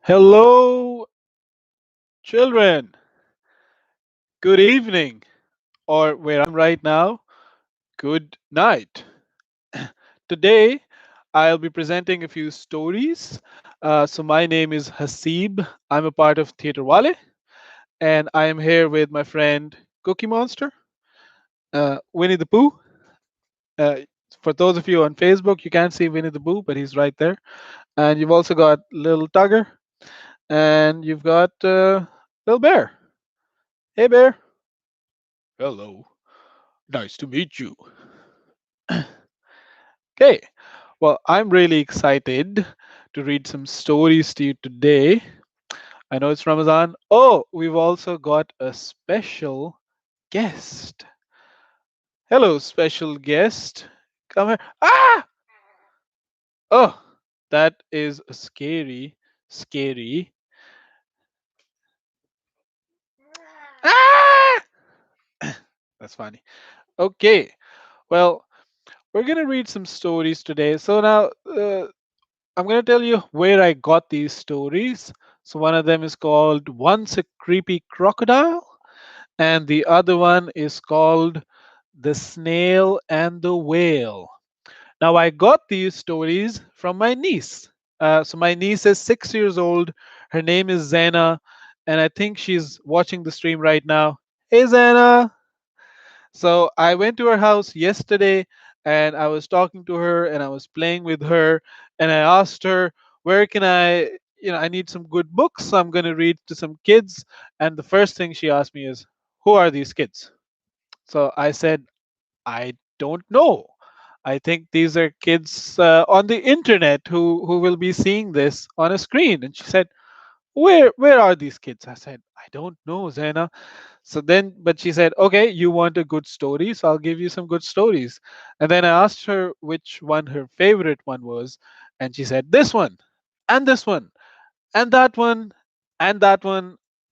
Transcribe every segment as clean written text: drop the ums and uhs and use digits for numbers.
Hello, children. Good evening, or where I'm right now, good night. Today, I'll be presenting a few stories. My name is Haseeb. I'm a part of Theatre Wallay, and I am here with my friend Cookie Monster, Winnie the Pooh. Uh, for those of you on Facebook, you can't see Winnie the Pooh, but he's right there. And you've also got Little Tugger, and you've got Little Bear. Hey, Bear. Hello. Nice to meet you. Okay, well, I'm really excited to read some stories to you today. I know it's Ramadan. Oh, we've also got a special guest. Hello, special guest. Come here. Ah! Oh, that is a scary. Ah! That's funny. Okay, well, we're gonna read some stories today. So now, I'm going to tell you where I got these stories. So, one of them is called Once a Creepy Crocodile, and the other one is called The Snail and the Whale. Now, I got these stories from my niece. My niece is 6 years old. Her name is Zena, and I think she's watching the stream right now. Hey, Zena! So I went to her house yesterday and I was talking to her and I was playing with her and I asked her, where can I need some good books. So I'm going to read to some kids. And the first thing she asked me is, who are these kids? So I said, I don't know. I think these are kids on the internet who will be seeing this on a screen. And she said, where are these kids? I said, I don't know, Zena. But she said, okay, you want a good story, so I'll give you some good stories. And then I asked her which one her favorite one was, and she said, this one, and that one, and that one,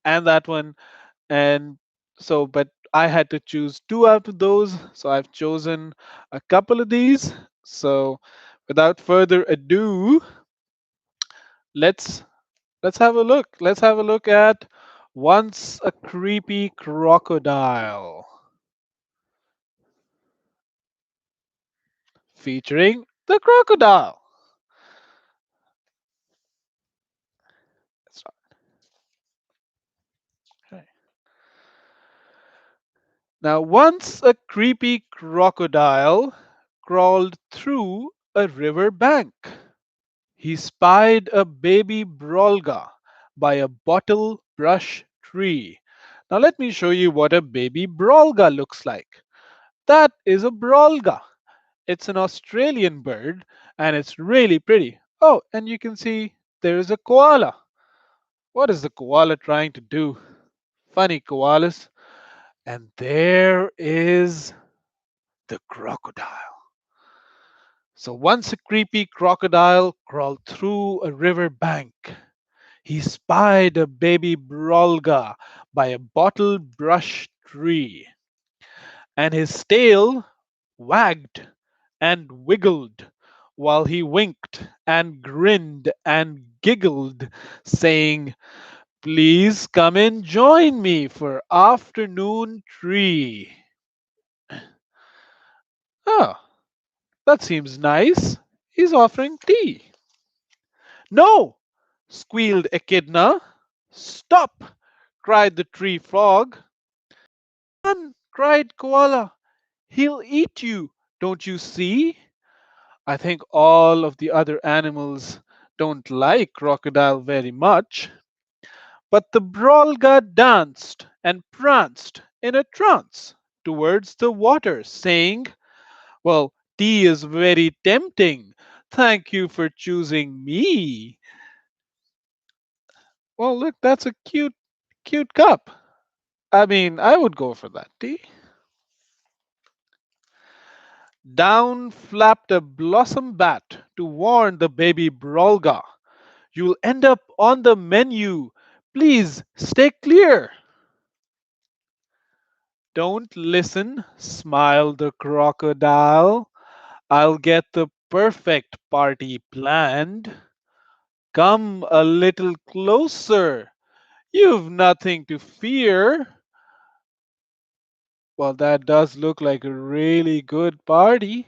and that one. And but I had to choose two out of those, so I've chosen a couple of these. So, without further ado, let's let's have a look. Let's have a look at Once a Creepy Crocodile, featuring the crocodile. Let's start. Okay. Now, once a creepy crocodile crawled through a river bank. He spied a baby brolga by a bottle brush tree. Now, let me show you what a baby brolga looks like. That is a brolga. It's an Australian bird and it's really pretty. Oh, and you can see there is a koala. What is the koala trying to do? Funny koalas. And there is the crocodile. So once a creepy crocodile crawled through a river bank. He spied a baby brolga by a bottle brush tree, and his tail wagged and wiggled while he winked and grinned and giggled, saying, please come and join me for afternoon tree. Oh, that seems nice. He's offering tea. No, squealed Echidna. Stop, cried the tree frog. Run, cried Koala. He'll eat you, don't you see? I think all of the other animals don't like Crocodile very much. But the Brolga danced and pranced in a trance towards the water, saying, well, tea is very tempting. Thank you for choosing me. Well, look, that's a cute cup. I mean, I would go for that tea. Down flapped a blossom bat to warn the baby Brolga. You'll end up on the menu. Please stay clear. Don't listen, smiled the crocodile. I'll get the perfect party planned. Come a little closer. You've nothing to fear. Well, that does look like a really good party.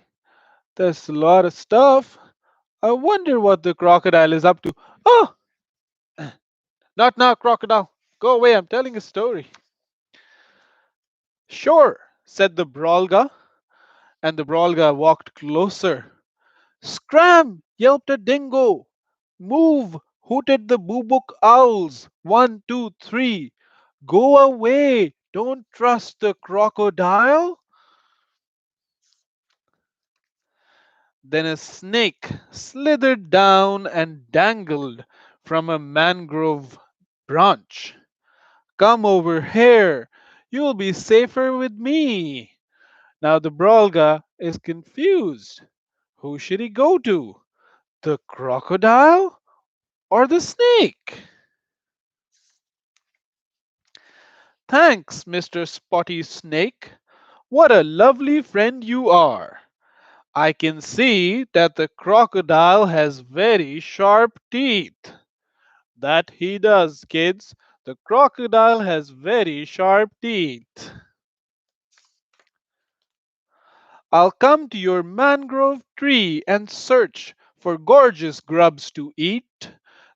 There's a lot of stuff. I wonder what the crocodile is up to. Oh, not now, crocodile. Go away, I'm telling a story. Sure, said the Brolga, and the Brolga walked closer. Scram! Yelped a dingo. Move! Hooted the boobook owls. One, two, three. Go away! Don't trust the crocodile. Then a snake slithered down and dangled from a mangrove branch. Come over here. You'll be safer with me. Now the Brolga is confused. Who should he go to? The crocodile or the snake? Thanks, Mr. Spotty Snake. What a lovely friend you are. I can see that the crocodile has very sharp teeth. That he does, kids. The crocodile has very sharp teeth. I'll come to your mangrove tree and search for gorgeous grubs to eat.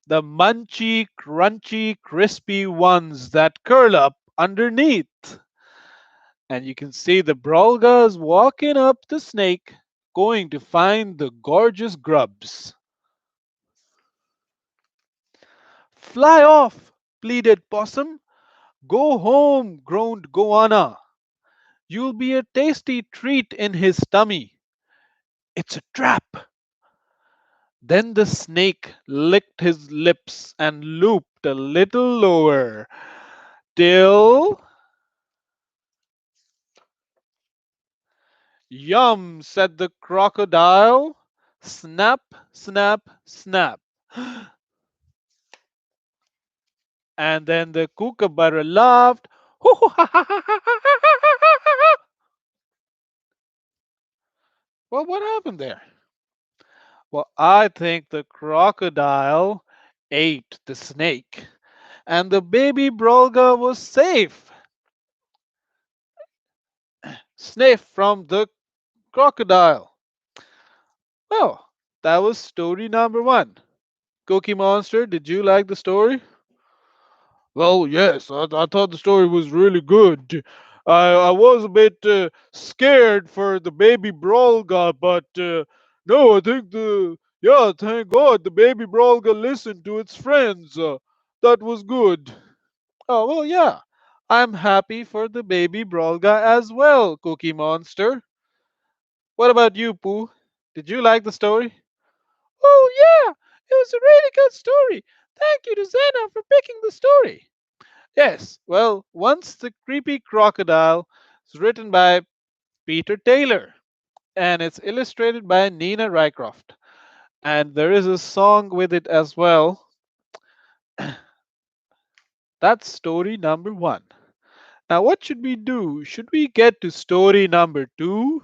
The munchy, crunchy, crispy ones that curl up underneath. And you can see the Brolgas walking up the snake, going to find the gorgeous grubs. Fly off, pleaded Possum. Go home, groaned Goanna. You'll be a tasty treat in his tummy. It's a trap. Then the snake licked his lips and looped a little lower, till yum, said the crocodile. Snap, snap, snap. And then the kookaburra laughed. Well, what happened there? Well, I think the crocodile ate the snake, and the baby Brolga was safe. Sniff from the crocodile. Well, that was story number one. Cookie Monster, did you like the story? Well, yes, I thought the story was really good. I was a bit scared for the baby Brolga, but no, I think yeah, thank God the baby Brolga listened to its friends. That was good. Oh, well, yeah. I'm happy for the baby Brolga as well, Cookie Monster. What about you, Pooh? Did you like the story? Oh, yeah, it was a really good story. Thank you to Zena for picking the story. Yes, well, Once the Creepy Crocodile is written by Peter Taylor and it's illustrated by Nina Rycroft. And there is a song with it as well. That's story number one. Now, what should we do? Should we get to story number two?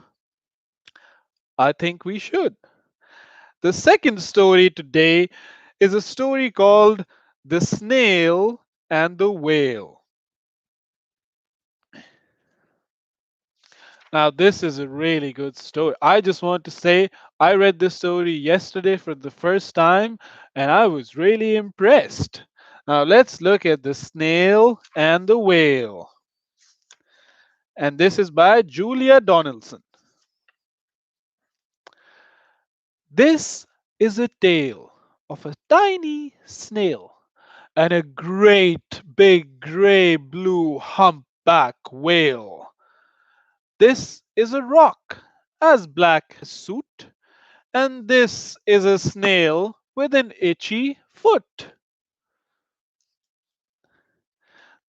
I think we should. The second story today is a story called The Snail and the Whale. Now, this is a really good story. I just want to say I read this story yesterday for the first time and I was really impressed. Now, let's look at The Snail and the Whale. And this is by Julia Donaldson. This is a tale of a tiny snail and a great big gray blue humpback whale. This is a rock as black as soot, and this is a snail with an itchy foot.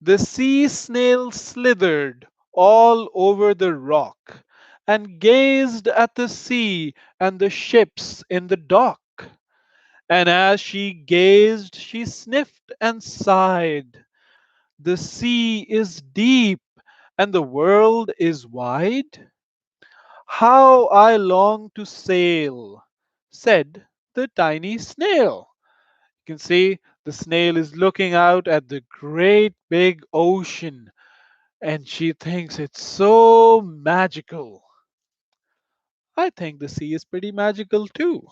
The sea snail slithered all over the rock and gazed at the sea and the ships in the dock. And as she gazed, she sniffed and sighed. The sea is deep and the world is wide. How I long to sail, said the tiny snail. You can see the snail is looking out at the great big ocean and she thinks it's so magical. I think the sea is pretty magical too.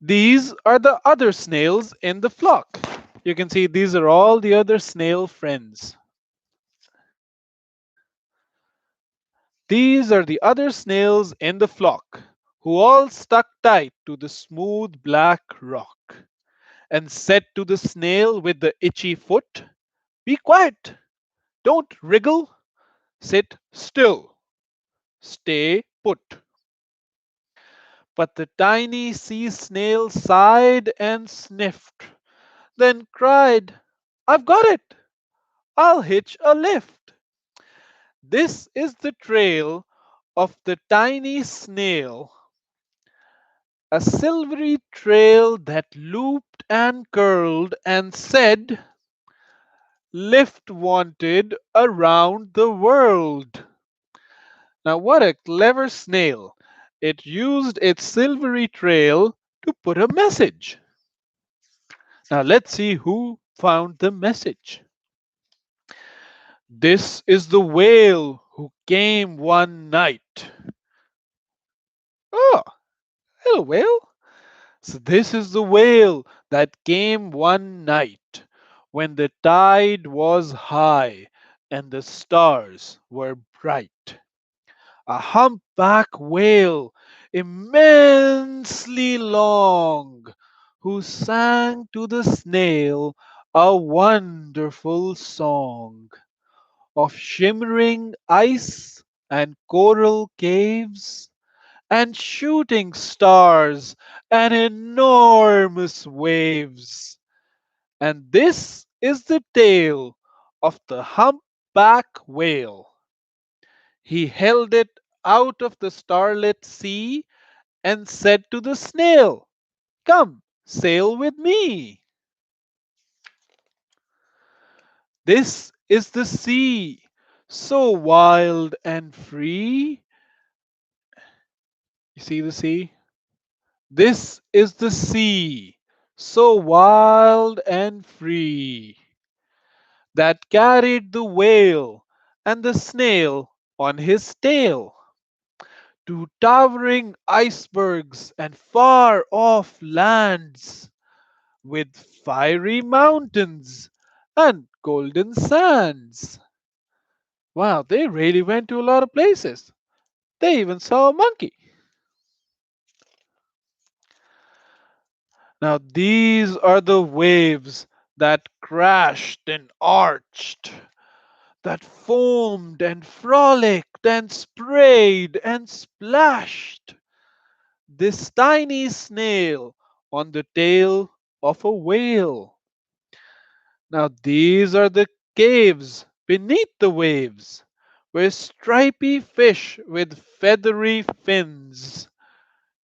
These are the other snails in the flock. You can see these are all the other snail friends. These are the other snails in the flock, who all stuck tight to the smooth black rock, and said to the snail with the itchy foot, "Be quiet! Don't wriggle! Sit still! Stay put!" But the tiny sea snail sighed and sniffed, then cried, "I've got it! I'll hitch a lift." This is the trail of the tiny snail, a silvery trail that looped and curled and said, "Lift wanted around the world." Now, what a clever snail! It used its silvery trail to put a message. Now, let's see who found the message. This is the whale who came one night. Oh, hello, whale. So, this is the whale that came one night when the tide was high and the stars were bright. A humpback whale, immensely long, who sang to the snail a wonderful song of shimmering ice and coral caves and shooting stars and enormous waves. And this is the tale of the humpback whale. He held it out of the starlit sea and said to the snail, "Come, sail with me." This is the sea, so wild and free. You see the sea? This is the sea, so wild and free, that carried the whale and the snail on his tail to towering icebergs and far off lands with fiery mountains and golden sands. Wow, they really went to a lot of places. They even saw a monkey. Now, these are the waves that crashed and arched, that foamed and frolicked and sprayed and splashed. This tiny snail on the tail of a whale. Now, these are the caves beneath the waves, where stripy fish with feathery fins.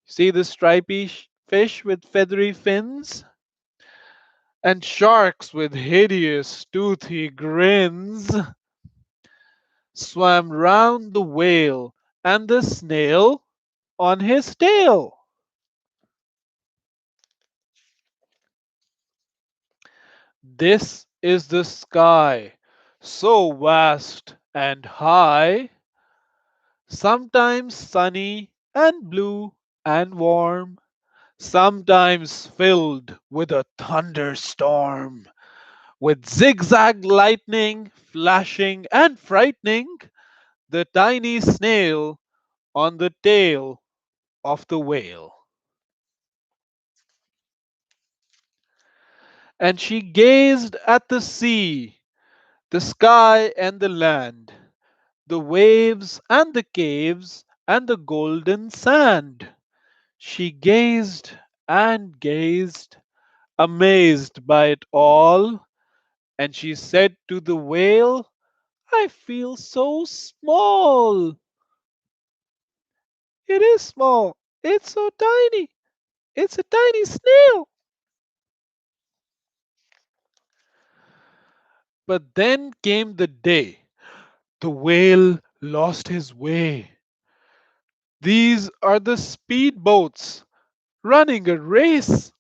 See the stripy fish with feathery fins? And sharks with hideous toothy grins swam round the whale and the snail on his tail. This is the sky, so vast and high, sometimes sunny and blue and warm, sometimes filled with a thunderstorm, with zigzag lightning flashing and frightening the tiny snail on the tail of the whale. And she gazed at the sea, the sky and the land, the waves and the caves and the golden sand. She gazed and gazed, amazed by it all, and she said to the whale, "I feel so small." "It is small. It's so tiny. It's a tiny snail." But then came the day. The whale lost his way. These are the speedboats running a race,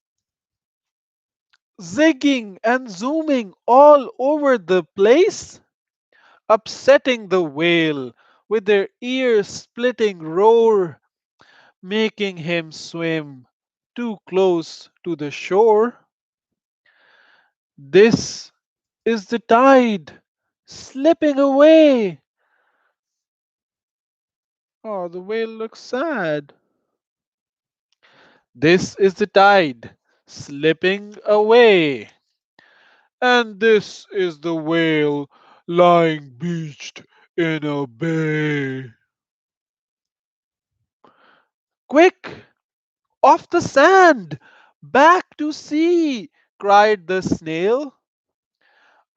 zigging and zooming all over the place, upsetting the whale with their ear splitting roar, making him swim too close to the shore. This is the tide slipping away. Oh, the whale looks sad. This is the tide slipping away. And this is the whale lying beached in a bay. Quick! Off the sand! Back to sea! Cried the snail.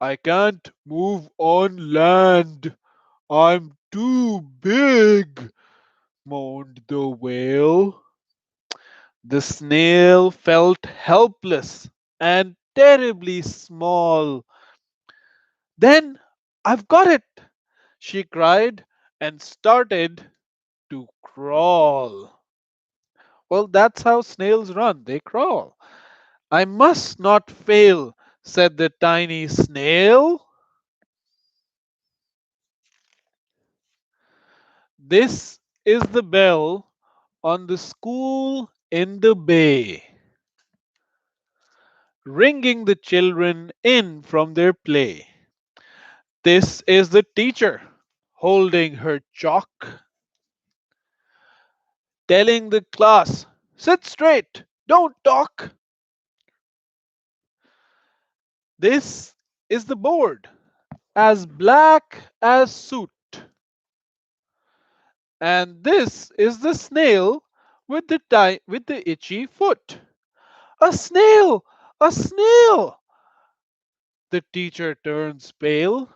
I can't move on land. I'm too big, moaned the whale. The snail felt helpless and terribly small. Then I've got it, she cried and started to crawl. Well, that's how snails run, they crawl. I must not fail, said the tiny snail. This is the bell on the school in the bay, ringing the children in from their play. This is the teacher holding her chalk, telling the class, sit straight, don't talk. This is the board, as black as soot. And this is the snail with with the itchy foot. A snail! A snail! The teacher turns pale.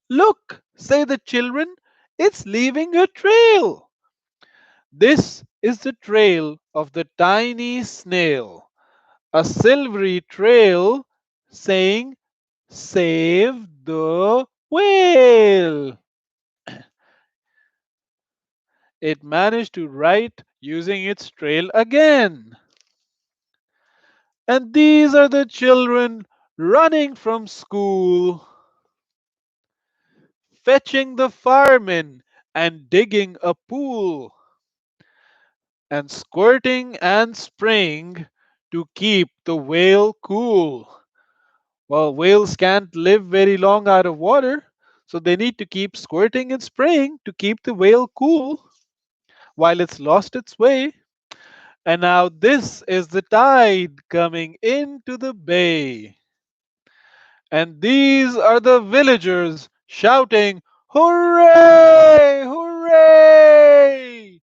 Look, say the children, it's leaving a trail. This is the trail of the tiny snail, a silvery trail saying, save the whale. It managed to write using its trail again. And these are the children running from school, fetching the firemen and digging a pool, and squirting and spraying to keep the whale cool. Well, whales can't live very long out of water, so they need to keep squirting and spraying to keep the whale cool while it's lost its way. And now this is the tide coming into the bay. And these are the villagers shouting, hooray! Hooray!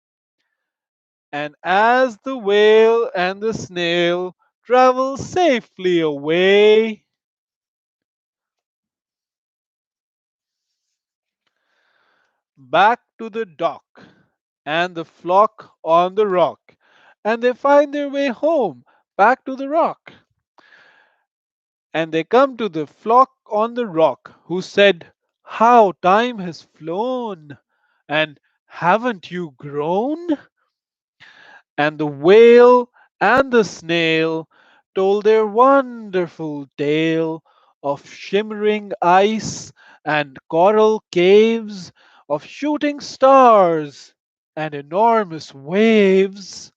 And as the whale and the snail travel safely away, back to the dock and the flock on the rock, and they find their way home back to the rock. And they come to the flock on the rock, who said, how time has flown, and haven't you grown? And the whale and the snail told their wonderful tale of shimmering ice and coral caves, of shooting stars and enormous waves,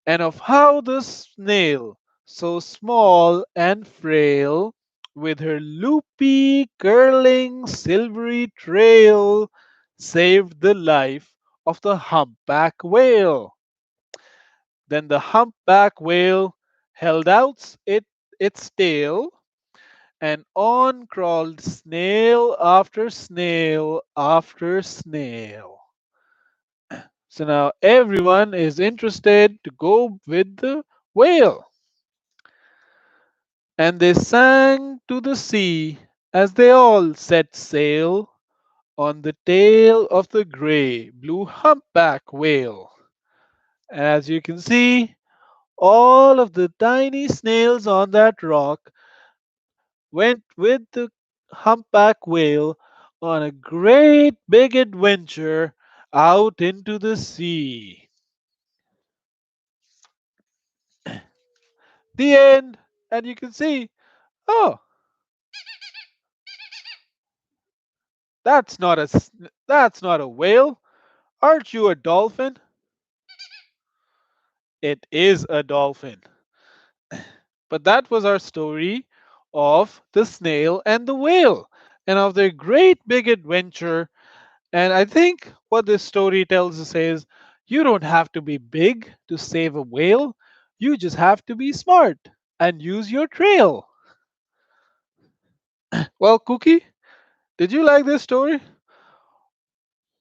and of how the snail, so small and frail, with her loopy, curling, silvery trail, saved the life of the humpback whale. Then the humpback whale held out its tail, and on crawled snail after snail after snail. So now everyone is interested to go with the whale. And they sang to the sea as they all set sail on the tail of the gray blue humpback whale. And as you can see, all of the tiny snails on that rock went with the humpback whale on a great big adventure out into the sea. The end. And you can see, oh, that's not a whale. Aren't you a dolphin? It is a dolphin. But that was our story of the snail and the whale and of their great big adventure. And I think what this story tells us is you don't have to be big to save a whale. You just have to be smart and use your trail. Well, Cookie, did you like this story?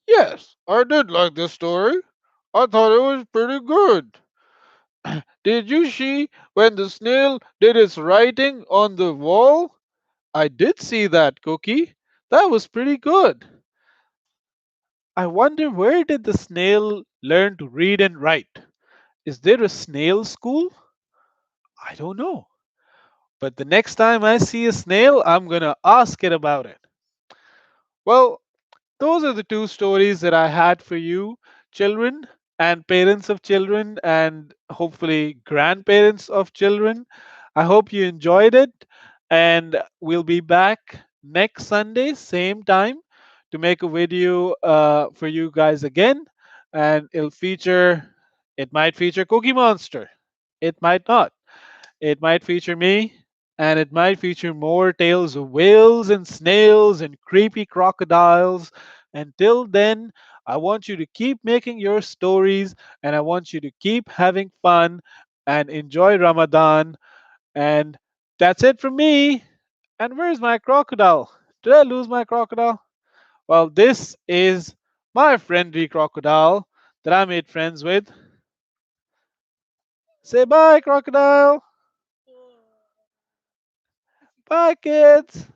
Yes, I did like this story. I thought it was pretty good. Did you see when the snail did its writing on the wall? I did see that, Cookie. That was pretty good. I wonder, where did the snail learn to read and write? Is there a snail school? I don't know. But the next time I see a snail, I'm going to ask it about it. Well, those are the two stories that I had for you, children and parents of children, and hopefully grandparents of children. I hope you enjoyed it, and we'll be back next Sunday, same time, to make a video for you guys again. And it might feature Cookie Monster, it might not. It might feature me, and it might feature more tales of whales and snails and creepy crocodiles. Until then, I want you to keep making your stories, and I want you to keep having fun and enjoy Ramadan. And that's it from me. And where's my crocodile? Did I lose my crocodile? Well, this is my friendly crocodile that I made friends with. Say bye, crocodile. Bye, kids.